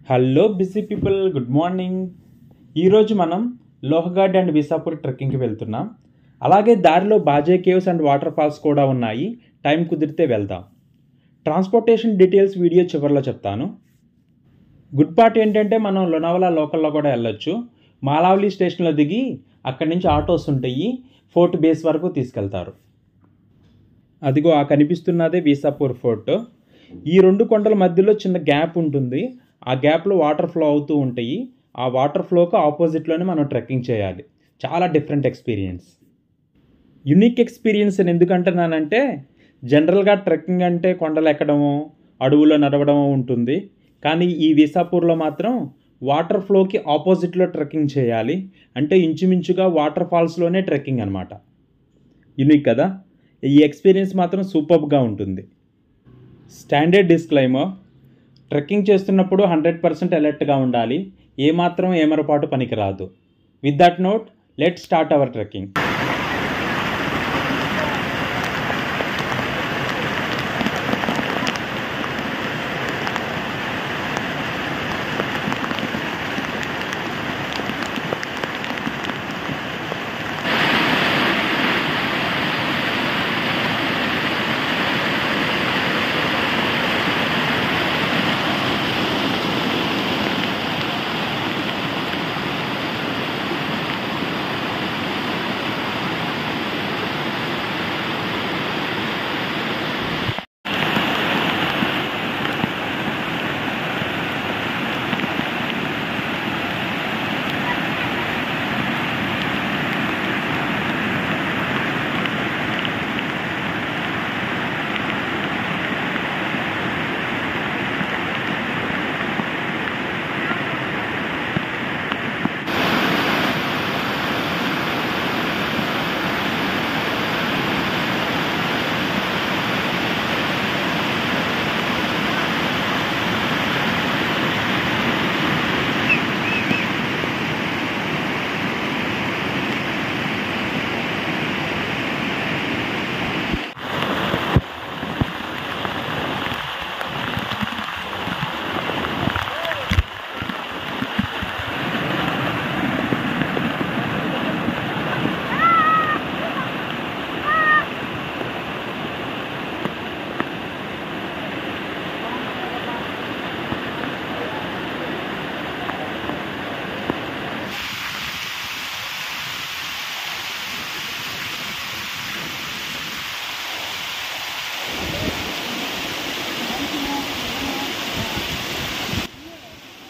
Hello busy people, good morning. ఈరోజు మనం లోహగాడ్ and విసాపూర్ ట్రెక్కింగ్కి వెళ్తున్నాం. అలాగే దారిలో బాజే కేవ్స్ అండ్ వాటర్ ఫాల్స్ కూడా ఉన్నాయి. టైం కుదిరితే వెళ్దాం. ట్రాన్స్పోర్టేషన్ డీటెయిల్స్ వీడియో చివరిలో చెప్తాను. గుడ్ పార్ట్ ఏంటంటే మనం లోనావాలా లోకల్లో కూడా వెళ్ళొచ్చు. మాలావలి స్టేషన్లో దిగి అక్కడి నుంచి ఆటోస్ ఉంటాయి, ఫోర్ట్ బేస్ వరకు తీసుకెళ్తారు. అదిగో ఆ కనిపిస్తున్నదే విసాపూర్ ఫోర్ట్. ఈ రెండు కొండల మధ్యలో చిన్న గ్యాప్ ఉంటుంది. ఆ గ్యాప్లో వాటర్ ఫ్లో అవుతూ ఉంటాయి. ఆ వాటర్ ఫ్లోకి ఆపోజిట్లోనే మనం ట్రెక్కింగ్ చేయాలి. చాలా డిఫరెంట్ ఎక్స్పీరియన్స్, యునిక్ ఎక్స్పీరియన్స్ అని ఎందుకంటున్నానంటే, జనరల్గా ట్రెక్కింగ్ అంటే కొండలు ఎక్కడము, అడవుల్లో నడవడము ఉంటుంది. కానీ ఈ విసాపూర్లో మాత్రం వాటర్ ఫ్లోకి ఆపోజిట్లో ట్రెక్కింగ్ చేయాలి. అంటే ఇంచుమించుగా వాటర్ ఫాల్స్లోనే ట్రెక్కింగ్ అనమాట. యునిక్ కదా. ఈ ఎక్స్పీరియన్స్ మాత్రం సూపర్గా ఉంటుంది. స్టాండర్డ్ డిస్క్లైమర్: ట్రెక్కింగ్ చేస్తున్నప్పుడు 100% అలర్ట్గా ఉండాలి. ఏమాత్రం ఏమరపాటు పనికిరాదు. With that note, let's start our trekking.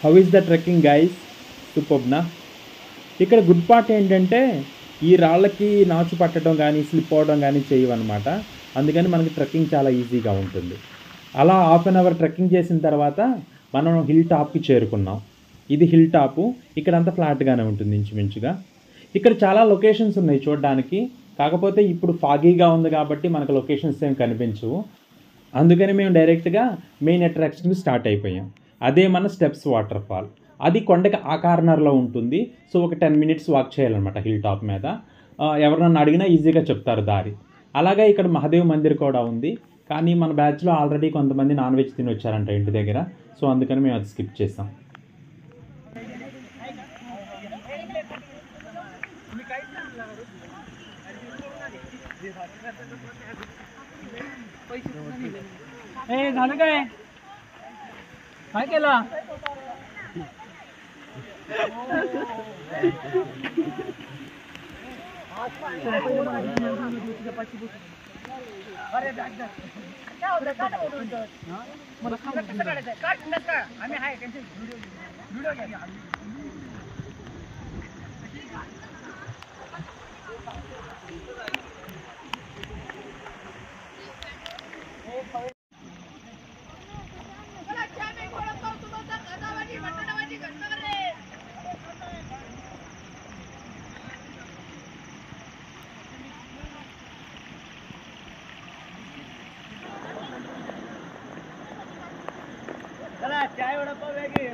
How is the trekking guys? సూపర్బ్నా. ఇక్కడ గుడ్ పార్ట్ ఏంటంటే, ఈ రాళ్ళకి నాచు పట్టడం కానీ స్లిప్ అవడం కానీ చేయవన్నమాట. అందుకని మనకి ట్రెక్కింగ్ చాలా ఈజీగా ఉంటుంది. అలా హాఫ్ అన్ అవర్ ట్రెక్కింగ్ చేసిన తర్వాత మనం హిల్ టాప్కి చేరుకున్నాం. ఇది హిల్ టాపు. ఇక్కడంతా ఫ్లాట్గానే ఉంటుంది ఇంచుమించుగా. ఇక్కడ చాలా లొకేషన్స్ ఉన్నాయి చూడడానికి. కాకపోతే ఇప్పుడు ఫాగీగా ఉంది కాబట్టి మనకు లొకేషన్స్ ఏం కనిపించవు. అందుకని మేము డైరెక్ట్గా మెయిన్ అట్రాక్షన్కి స్టార్ట్ అయిపోయాం. అదే మన స్టెప్స్ వాటర్ ఫాల్. అది కొండకి ఆ కార్నర్లో ఉంటుంది. సో ఒక 10 మినిట్స్ వాక్ చేయాలన్నమాట హిల్ టాప్ మీద. ఎవరన్నా అడిగినా ఈజీగా చెప్తారు దారి. అలాగే ఇక్కడ మహాదేవ్ మందిర్ కూడా ఉంది. కానీ మన బ్యాచ్లో ఆల్రెడీ కొంతమంది నాన్ వెజ్ తిని వచ్చారంట ఇంటి దగ్గర. సో అందుకని మేము అది స్కిప్ చేసాం. झालं काय काय केलं आम्ही आहे त्यांचे व्हिडिओ घ्या. चला चाय वडापाव वेगळी.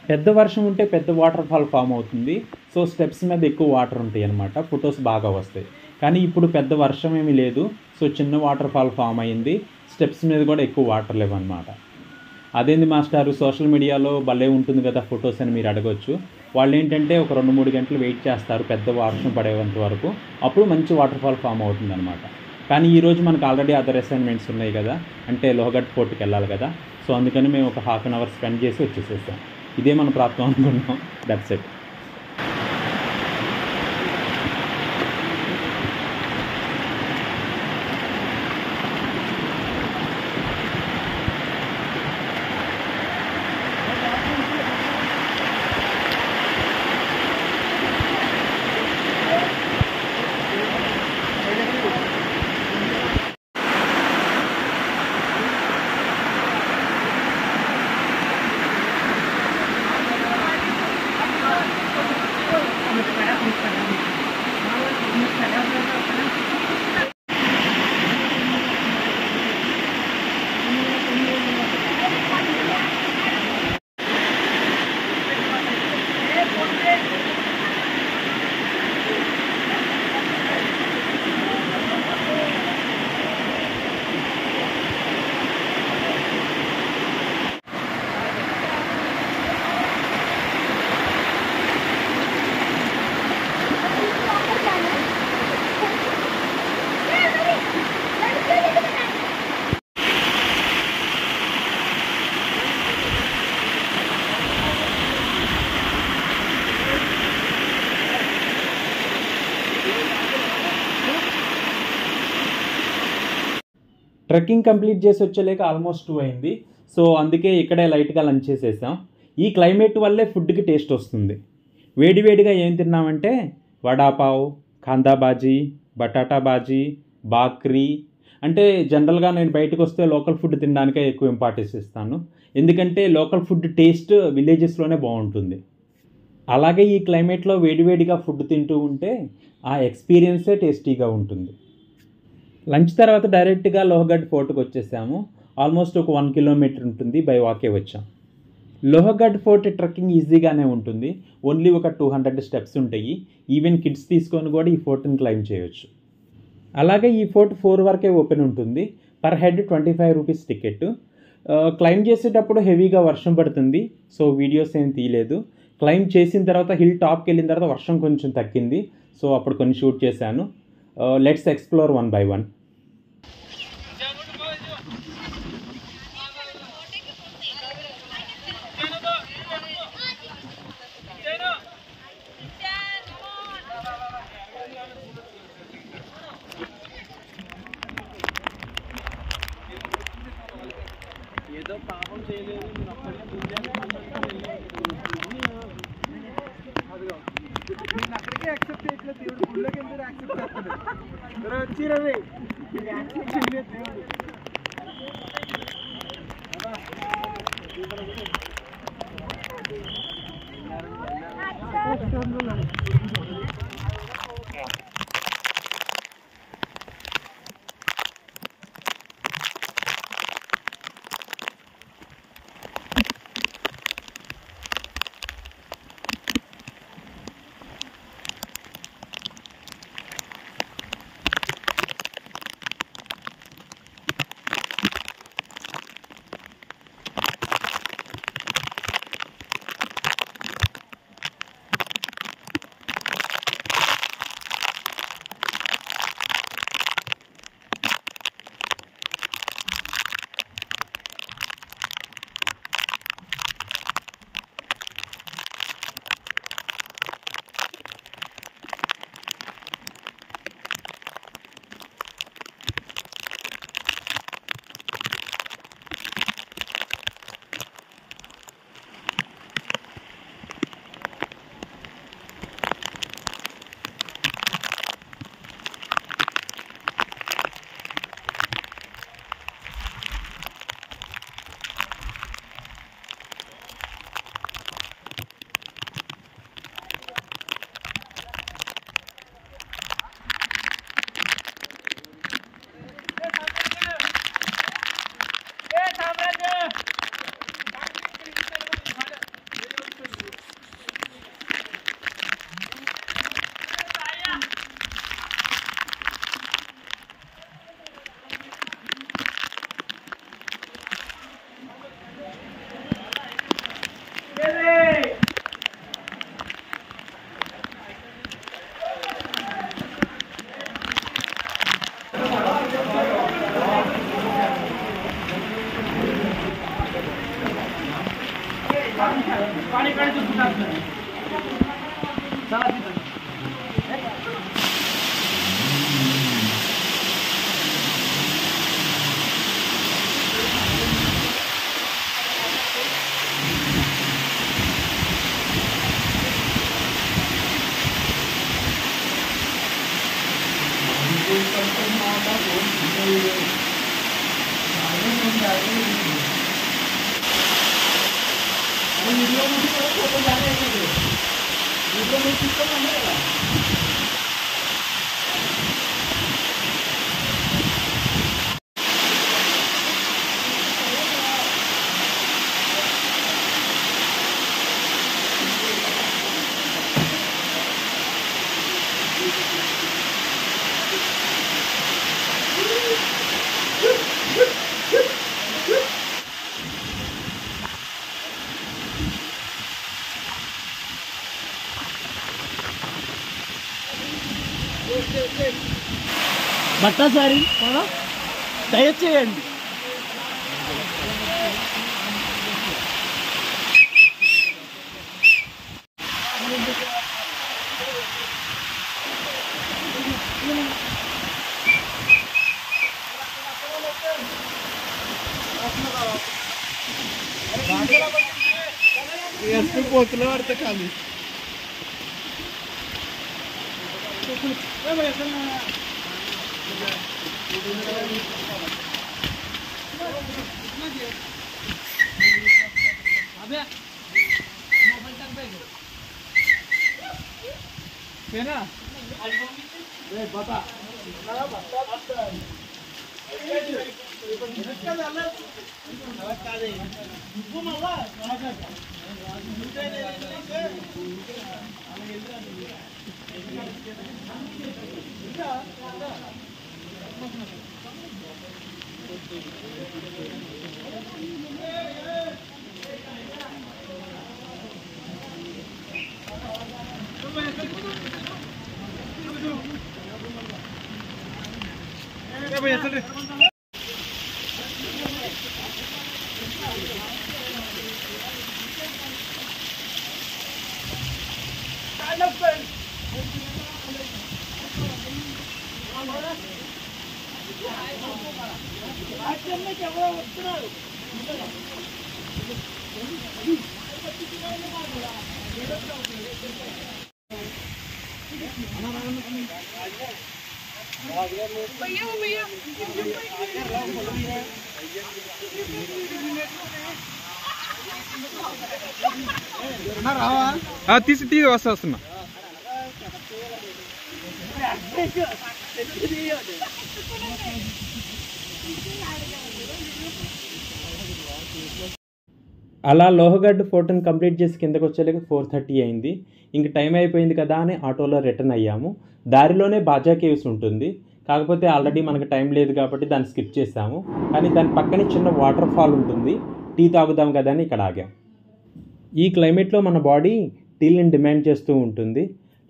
పెద్ద వర్షం ఉంటే పెద్ద వాటర్ ఫాల్ ఫామ్ అవుతుంది. సో స్టెప్స్ మీద ఎక్కువ వాటర్ ఉంటాయి అన్నమాట, ఫొటోస్ బాగా వస్తాయి. కానీ ఇప్పుడు పెద్ద వర్షం ఏమీ లేదు, సో చిన్న వాటర్ ఫాల్ ఫామ్ అయింది. స్టెప్స్ మీద కూడా ఎక్కువ వాటర్ లేవన్నమాట. అదేంది మాస్టారు సోషల్ మీడియాలో భలే ఉంటుంది కదా ఫొటోస్ అని మీరు అడగొచ్చు. వాళ్ళు ఏంటంటే ఒక 2-3 గంటలు వెయిట్ చేస్తారు పెద్ద వర్షం పడేంత వరకు, అప్పుడు మంచి వాటర్ ఫాల్ ఫామ్ అవుతుంది అనమాట. కానీ ఈరోజు మనకు ఆల్రెడీ అదర్ అసైన్మెంట్స్ ఉన్నాయి కదా, అంటే లోహగఢ్ ఫోర్ట్కి వెళ్ళాలి కదా. సో అందుకని మేము ఒక ½ అవర్ స్పెండ్ చేసి వచ్చేసేసాం. ఇదే మన ప్రాప్తం అనుకున్నాం. That's it. ట్రెక్కింగ్ కంప్లీట్ చేసి వచ్చేలేక ఆల్మోస్ట్ 2 అయింది. సో అందుకే ఇక్కడే లైట్గా లంచ్ చేసేసాం. ఈ క్లైమేట్ వల్లే ఫుడ్కి టేస్ట్ వస్తుంది. వేడివేడిగా ఏం తిన్నామంటే వడాపావ్, కాందా బాజీ, బటాటా బాజీ, బాక్రీ. అంటే జనరల్గా నేను బయటకు వస్తే లోకల్ ఫుడ్ తినడానికే ఎక్కువ ఇంపార్టెన్స్ ఇస్తాను, ఎందుకంటే లోకల్ ఫుడ్ టేస్ట్ విలేజెస్లోనే బాగుంటుంది. అలాగే ఈ క్లైమేట్లో వేడివేడిగా ఫుడ్ తింటూ ఉంటే ఆ ఎక్స్పీరియన్సే టేస్టీగా ఉంటుంది. లంచ్ తర్వాత డైరెక్ట్గా లోహగఢ్ ఫోర్ట్కి వచ్చేసాము. ఆల్మోస్ట్ ఒక 1 కిలోమీటర్ ఉంటుంది, బై వాకే వచ్చాం. లోహగఢ్ ఫోర్ట్ ట్రెక్కింగ్ ఈజీగానే ఉంటుంది. ఓన్లీ ఒక 200 స్టెప్స్ ఉంటాయి. ఈవెన్ కిడ్స్ తీసుకొని కూడా ఈ ఫోర్ట్ని క్లైమ్ చేయొచ్చు. అలాగే ఈ ఫోర్ట్ 4 వరకే ఓపెన్ ఉంటుంది. Per head 25 rupees ticket. Claim చేసేటప్పుడు హెవీగా వర్షం పడుతుంది, సో వీడియోస్ ఏం తీయలేదు. క్లైమ్ చేసిన తర్వాత హిల్ టాప్కి వెళ్ళిన తర్వాత వర్షం కొంచెం తగ్గింది, సో అప్పుడు కొన్ని షూట్ చేశాను. Let's explore 1 by 1. ఏదో పాపం చేయలేదు, నేను అక్కడికే యాక్సెప్ట్ చేయట్లేదు. దేవుడు గుళ్ళకి ఎందుకు యాక్సెప్ట్ చేస్తాడు? వచ్చి రవి యాక్సెప్ట్ చేయలేదు దేవుడు. బట్టసారి దయచేయండి. ಎಷ್ಟು పోతులు పడితే ఖాళీ తీసి తీసి వస్తున్నా. అలా లోహగడ్ ఫోర్ట్ని కంప్లీట్ చేసి కిందకు వచ్చేలాగా 4:30 అయింది. ఇంక టైం అయిపోయింది కదా అని ఆటోలో రిటర్న్ అయ్యాము. దారిలోనే బాజా కేవ్స్ ఉంటుంది, కాకపోతే ఆల్రెడీ మనకు టైం లేదు కాబట్టి దాన్ని స్కిప్ చేసాము. కానీ దాని పక్కనే చిన్న వాటర్ ఫాల్ ఉంటుంది, టీ తాగుదాం కదా అని ఇక్కడ ఆగాం. ఈ క్లైమేట్లో మన బాడీ టీని డిమాండ్ చేస్తూ ఉంటుంది,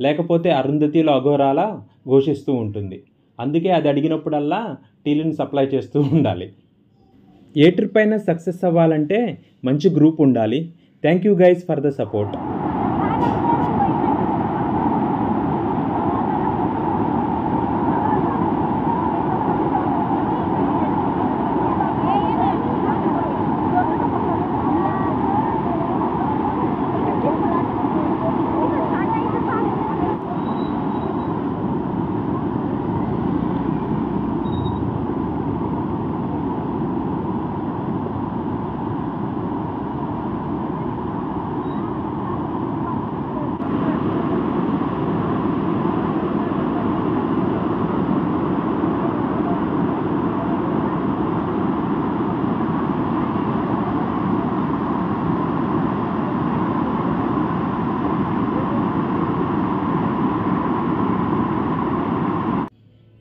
లేకపోతే అరుంధతిలో అఘోరాలా ఘోషిస్తూ ఉంటుంది. అందుకే అది అడిగినప్పుడల్లా టీని సప్లై చేస్తూ ఉండాలి. ఏ ట్రిప్ అయినా సక్సెస్ అవ్వాలంటే మంచి గ్రూప్ ఉండాలి. Thank you guys for the support.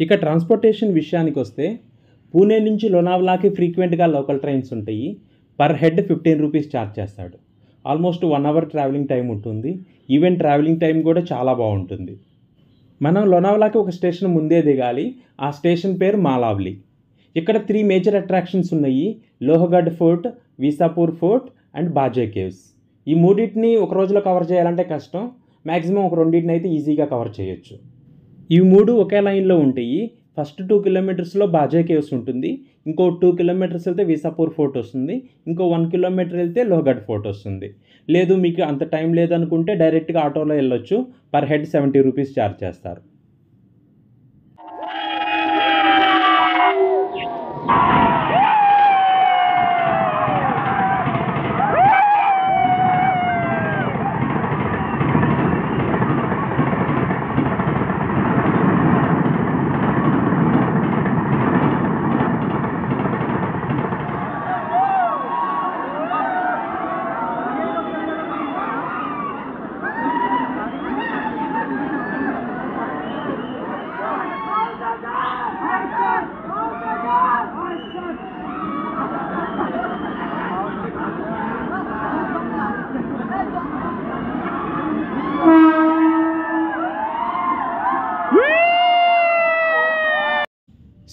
ఇక ట్రాన్స్పోర్టేషన్ విషయానికి వస్తే పూణే నుంచి లోనావాలాకి ఫ్రీక్వెంట్గా లోకల్ ట్రైన్స్ ఉంటాయి. పర్ హెడ్ 15 రూపీస్ ఛార్జ్ చేస్తాడు. ఆల్మోస్ట్ 1 అవర్ ట్రావెలింగ్ టైం ఉంటుంది. ఈవెన్ ట్రావెలింగ్ టైం కూడా చాలా బాగుంటుంది. మనం లోనావాలాకి ఒక స్టేషన్ ముందే దిగాలి. ఆ స్టేషన్ పేరు మాలావ్లి. ఇక్కడ 3 మేజర్ అట్రాక్షన్స్ ఉన్నాయి: లోహగడ్ ఫోర్ట్, వీసాపూర్ ఫోర్ట్ అండ్ బాజే కేవ్స్. ఈ మూడింటిని ఒక రోజులో కవర్ చేయాలంటే కష్టం, మ్యాక్సిమం ఒక రెండింటిని అయితే ఈజీగా కవర్ చేయొచ్చు. ఇవి 3 ఒకే లైన్లో ఉంటాయి. ఫస్ట్ 2 కిలోమీటర్స్లో బాజే కేవ్స్ ఉంటుంది, ఇంకో 2 కిలోమీటర్స్ వెళ్తే వీసాపూర్ ఫోర్ట్ వస్తుంది, ఇంకో 1 కిలోమీటర్ వెళ్తే లోహగఢ్ ఫోర్ట్ వస్తుంది. లేదు మీకు అంత టైం లేదనుకుంటే డైరెక్ట్గా ఆటోలో వెళ్ళొచ్చు. పర్ హెడ్ 70 రూపీస్ ఛార్జ్ చేస్తారు.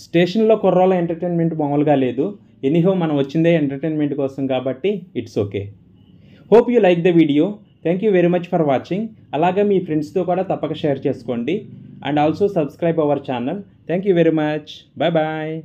స్టేషన్లో కుర్రాళ్ళ ఎంటర్టైన్మెంట్ మామూలుగా లేదు. ఎనీహో మనం వచ్చిందే ఎంటర్టైన్మెంట్ కోసం కాబట్టి it's okay. Hope you like the video. Thank you very much for watching. అలాగే మీ ఫ్రెండ్స్తో కూడా తప్పక షేర్ చేసుకోండి. And also subscribe our channel. Thank you very much. Bye bye.